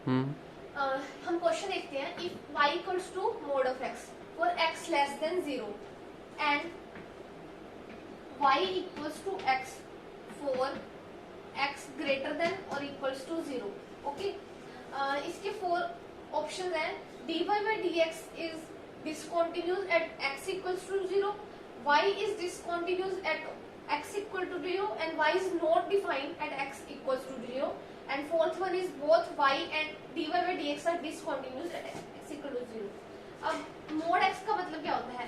हम क्वेश्चन देखते हैं. If y equals to mod of x for x less than 0 and y equals to x for x greater than और equals to 0. Okay, इसके 4 option हैं. dy by dx इज discontinuous at x equals to 0, y is discontinuous at x equal to 0 and y is not defined at x equals to 0, and fourth one is both y and dy by dx are discontinuous at x equal to 0. अब mod x का मतलब क्या होता है?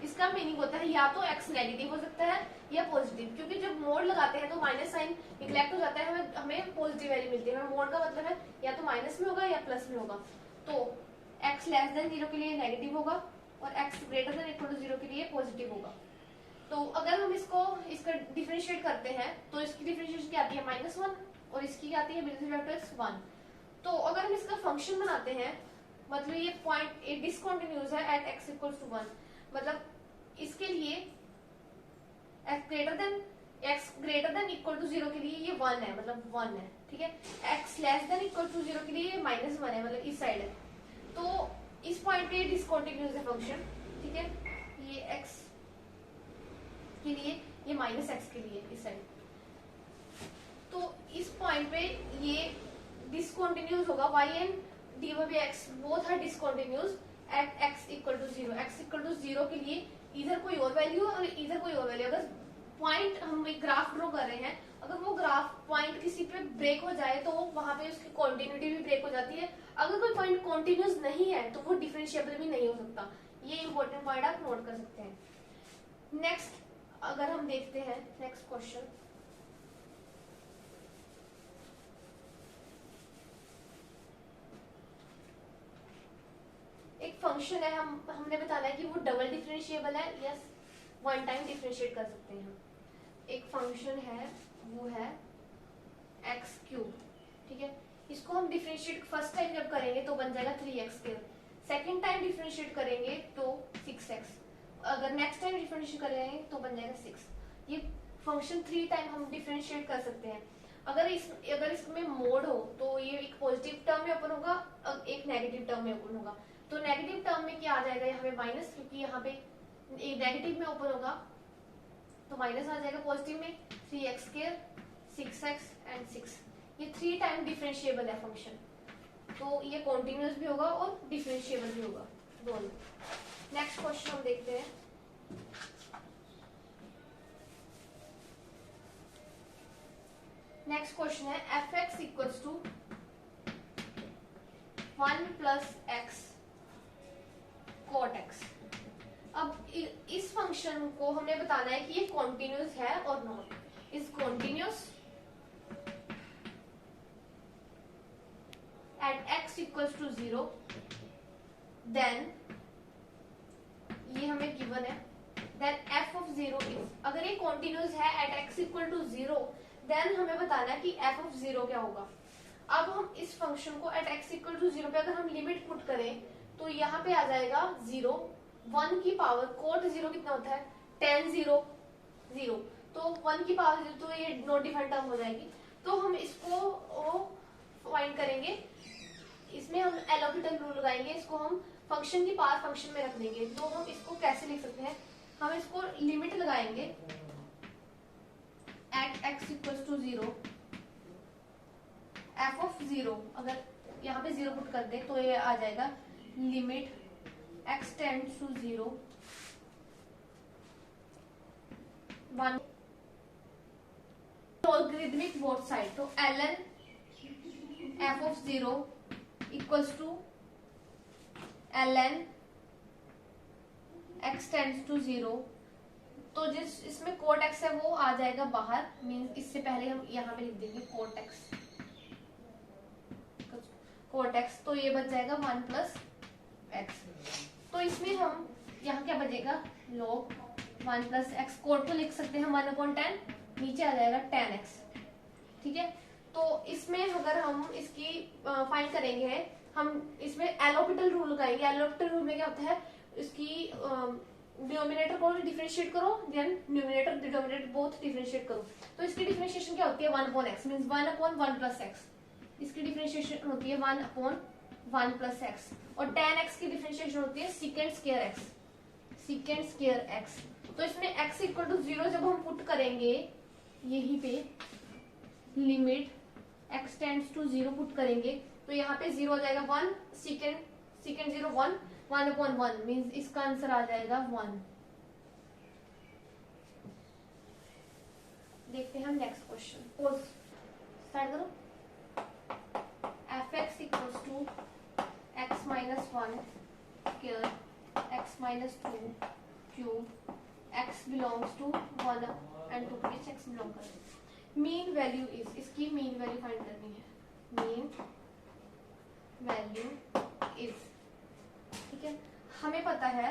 इसका meaning होता है या तो x नेगेटिव हो सकता है या पॉजिटिव, क्योंकि जब मोड लगाते हैं तो माइनस साइन निगलेक्ट हो जाता है, हमें पॉजिटिव वैल्यू मिलती है. मोड का मतलब है या तो माइनस में होगा या प्लस में होगा. तो x लेस देन 0 के लिए नेगेटिव होगा और x greater than equal to 0 के लिए पॉजिटिव होगा. तो अगर हम इसका डिफरेंशिएट करते हैं तो इसकी डिफरेंशिएशन क्या आती है? -1 और इसकी क्या आती है? -1. तो अगर हम इसका फंक्शन बनाते हैं, मतलब ये पॉइंट डिसकंटिन्यूअस है एट x इक्वल टू 1, मतलब इसके लिए x greater than equal to 0 के लिए ये 1 है, मतलब 1 है. ठीक है, x less than equal to 0 के लिए ये -1 है, मतलब इस साइड है. तो इस पॉइंट पे डिसकंटिन्यूअस है फंक्शन. ठीक है, ये x के लिए, ये -x के लिए इस साइड. तो इस पॉइंट पे ये डिसकंटिन्यूअस होगा. y and dy by x both are discontinuous at x equal to 0. x equal to 0 के लिए इधर कोई और वैल्यू और इधर कोई और वैल्यू. अगर पॉइंट हम एक ग्राफ ड्रॉ कर रहे हैं, अगर वो ग्राफ पॉइंट किसी पे ब्रेक हो जाए तो वहां पे उसकी कॉन्टिन्यूटी भी ब्रेक हो जाती है. अगर कोई पॉइंट कॉन्टिन्यूअस नहीं है तो वो डिफरेंशिएबल भी नहीं हो सकता. ये इंपॉर्टेंट पॉइंट आप नोट कर सकते हैं. नेक्स्ट अगर हम देखते हैं नेक्स्ट क्वेश्चन, एक फंक्शन है, हमने बताना है कि वो डबल डिफरेंशिएबल है या वन टाइम डिफरेंशिएट कर सकते हैं. एक फंक्शन है वो है एक्स क्यूब. ठीक है, इसको हम डिफरेंशिएट फर्स्ट टाइम जब करेंगे तो बन जाएगा 3x². सेकेंड टाइम डिफरेंशिएट करेंगे तो 6x. अगर नेक्स्ट टाइम डिफरेंशिएट करेंगे तो बन जाएगा 6. ये फंक्शन 3 टाइम हम डिफरेंशिएट कर सकते हैं. अगर इसमें मोड हो तो ये एक पॉजिटिव टर्म में ओपन होगा, एक नेगेटिव टर्म में ओपन होगा. तो नेगेटिव टर्म में क्या आ जाएगा? यहाँ पे माइनस, क्योंकि यहाँ पे नेगेटिव में ओपन होगा तो माइनस आ जाएगा. पॉजिटिव में 3x², 6x एंड 6. ये 3 टाइम डिफरेंशिएबल है फंक्शन. तो ये कॉन्टिन्यूअस भी होगा और डिफरेंशिएबल भी होगा दोनों. नेक्स्ट क्वेश्चन हम देखते हैं. नेक्स्ट क्वेश्चन है f(x) equals to 1 plus x cot x. अब इस फंक्शन को हमने बताना है कि ये कॉन्टिन्यूअस है और not. Is continuous at x equals to 0, then ये हमें गिवन है. देन f ऑफ 0 इज, अगर ये कॉन्टिन्यूअस है at x equal to 0, then हमें बताना है कि f ऑफ 0 क्या होगा. अब हम इस फंक्शन को एट x इक्वल टू 0 पे अगर हम लिमिट पुट करें तो यहाँ पे आ जाएगा 0. 1 की पावर कोट 0 कितना होता है? 10 0 0. तो 1 की पावर 0, तो ये नॉट डिफाइंड टर्म हो जाएगी. तो हम इसको फाइंड करेंगे. इसमें हम एल हॉस्पिटल रूल लगाएंगे. इसको हम फंक्शन की पावर फंक्शन में रख देंगे. तो हम इसको कैसे लिख सकते हैं? हम इसको लिमिट लगाएंगे at x equal to 0 f of 0. अगर यहाँ पे 0 पुट कर दे तो ये आ जाएगा limit x tends to 0 1 logarithmic both side. तो ln f of 0 equals to ln x tends to 0. तो जिस इसमें कोट x है वो आ जाएगा बाहर. मींस इससे पहले हम यहाँ पे लिख देंगे कोट x. तो ये बच जाएगा 1 प्लस x. तो इसमें हम यहाँ क्या बचेगा? log 1 plus x. कोट को लिख सकते हैं 1/10, नीचे आ जाएगा 10x. ठीक है, तो इसमें अगर हम इसकी फाइंड करेंगे, हम इसमें एल हॉस्पिटल रूल लगाएंगे. एल हॉस्पिटल रूल में क्या होता है? इसकी डिनोमिनेटर को डिफरेंशिएट करो, then numerator denominator both differentiate करो. तो इसकी डिफरेंशिएशन क्या होती है? 1/x means 1/1 plus x. इसकी डिफरेंशिएशन होती है 1/1 प्लस एक्स, और tan x की डिफरेंशिएशन होती है सेकेंड स्क्वायर एक्स। तो इसमें x इक्वल टू 0 जब हम पुट करेंगे यहीं पे, limit x tends to 0 put करेंगे, तो यहाँ पे 0 हो जाएगा 1, सेकेंड 0 1, 1/1 मीन्स इसका आंसर आ जाएगा 1। देखते हैं हम नेक्स्ट क्वेश्चन, स्टार्ट करो। fx equals to x minus 1 square x minus 2 cube x belongs to 1 and 2 which x belong करें। मीन वैल्यू इज, इसकी मीन वैल्यू फाइंड करनी है। मीन वैल्यू इज, ठीक है, हमें पता है,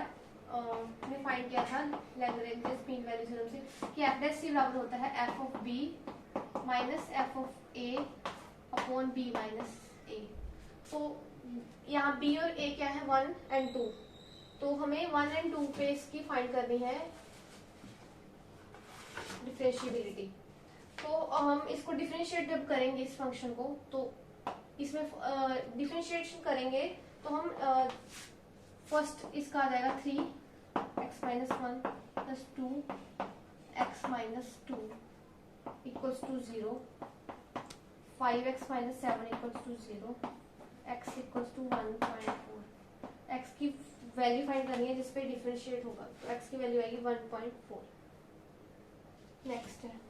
हमने फाइंड किया था लैग्रेंजेस मीन वैल्यू थ्योरम से कि f डैश c बराबर होता है f of b minus f of a upon b minus a। तो यहाँ b और a क्या है, 1 एंड 2, तो हमें 1 एंड 2 पे इसकी फाइंड करनी है डिफरेंशिएबिलिटी। तो हम इसको डिफरेंशिएट जब करेंगे इस फंक्शन को, तो इसमें डिफरेंशिएशन करेंगे तो हम फर्स्ट इसका आ जाएगा 3x minus 1 plus 2x minus 2 equals to 0, 5x minus 7 equals to 0, x equals to 1.4। x की वैल्यू फाइंड करनी है जिसपे डिफरेंशिएट होगा, तो x की वैल्यू आएगी 1.4। नेक्स्ट है